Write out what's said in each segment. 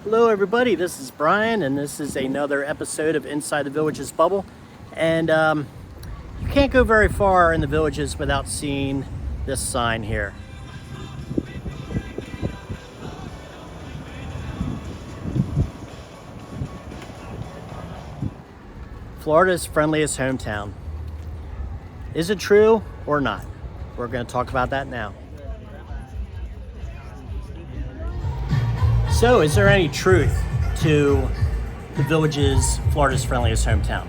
Hello everybody, this is Brian and this is another episode of Inside the Villages Bubble. And you can't go very far in the Villages without seeing this sign here. Florida's friendliest hometown. Is it true or not? We're going to talk about that now. So, is there any truth to the Villages, Florida's friendliest hometown?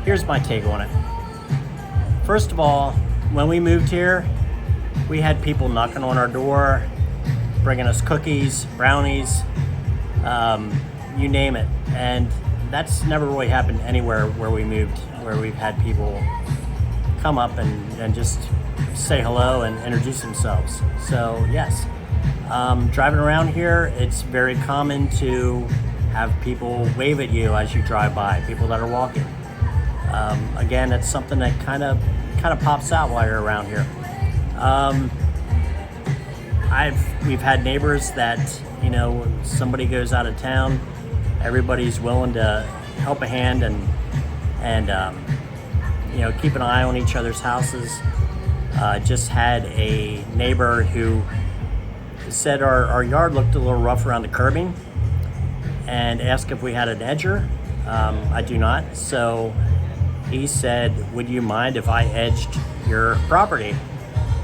Here's my take on it. First of all, when we moved here, we had people knocking on our door, bringing us cookies, brownies, you name it. And that's never really happened anywhere where we moved, where we've had people come up and just say hello and introduce themselves. So, yes. Driving around here, it's very common to have people wave at you as you drive by, people that are walking. Again, it's something that kind of pops out while you're around here. We've had neighbors that, when somebody goes out of town, everybody's willing to help a hand and keep an eye on each other's houses. Just had a neighbor who said our yard looked a little rough around the curbing and asked if we had an edger. I do not. So he said, would you mind if I edged your property?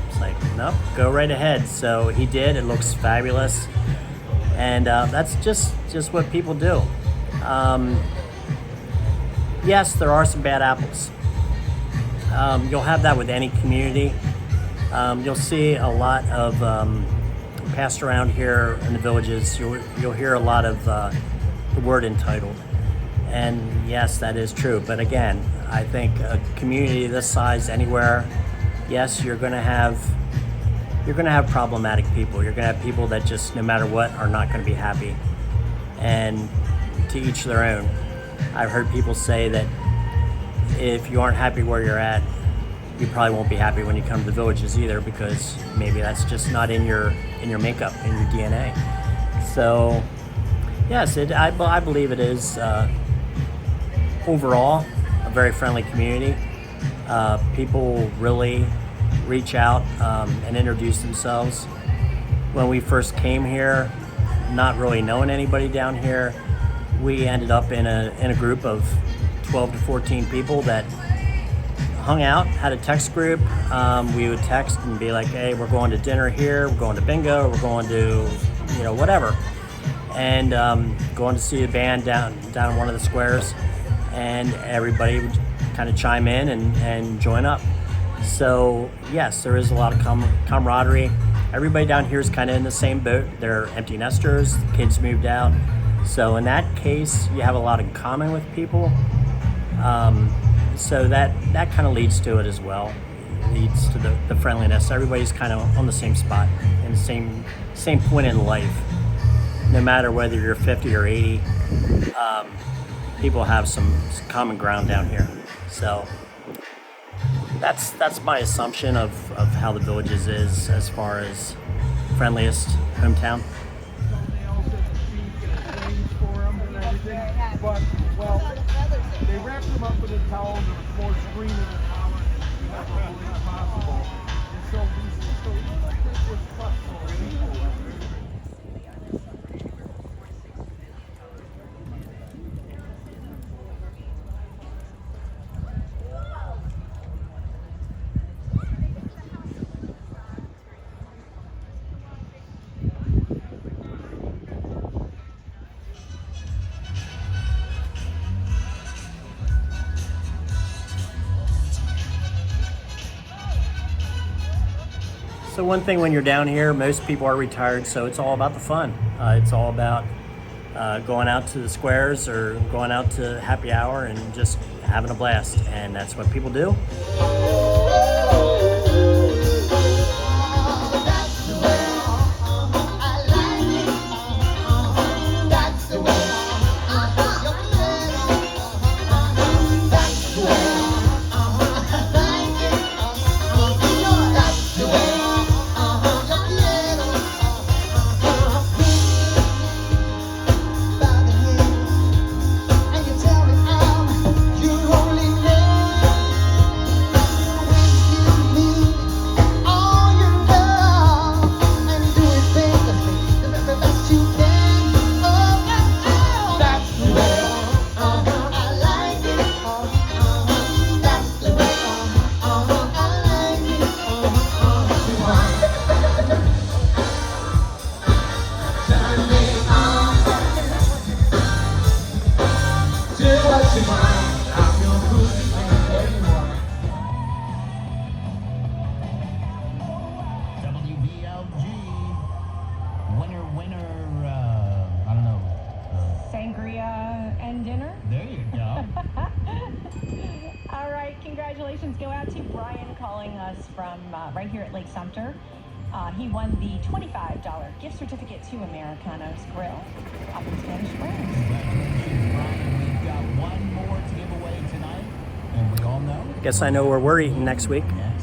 It's like, nope, go right ahead. So he did. It looks fabulous. And that's just what people do. Yes, there are some bad apples. You'll have that with any community. You'll see a lot of passed around here in the Villages. You'll hear a lot of the word entitled, and yes, that is true. But again, I think a community this size anywhere, yes, you're going to have problematic people. You're going to have people that just, no matter what, are not going to be happy, and to each their own. I've heard people say that if you aren't happy where you're at, you probably won't be happy when you come to the Villages either, because maybe that's just not in your makeup, in your DNA. So yes, I believe it is overall a very friendly community. People really reach out and introduce themselves. When we first came here, not really knowing anybody down here, we ended up in a group of 12 to 14 people that hung out, had a text group. We would text and be like, hey, we're going to dinner here, we're going to bingo, we're going to, whatever. And going to see the band down in one of the squares, and everybody would kind of chime in and join up. So yes, there is a lot of camaraderie. Everybody down here is kind of in the same boat. They're empty nesters, the kids moved out. So in that case, you have a lot in common with people. So that kind of leads to it as well. It leads to the friendliness. Everybody's kind of on the same spot and the same point in life. No matter whether you're 50 or 80, people have some common ground down here. So that's my assumption of how the Villages is as far as friendliest hometown. But, well, they wrapped them up in a towel, and there was more screen in the towel than ever believed possible. And so this was tough for people. So one thing when you're down here, most people are retired, so it's all about the fun. It's all about going out to the squares or going out to happy hour and just having a blast, and that's what people do. congratulations go out to Brian calling us from right here at Lake Sumter. He won the $25 gift certificate to Americano's Grill up in Spanish Springs. Congratulations, Brian. We've got one more to give away tonight, and we all know. Guess I know where we're eating next week. Yeah.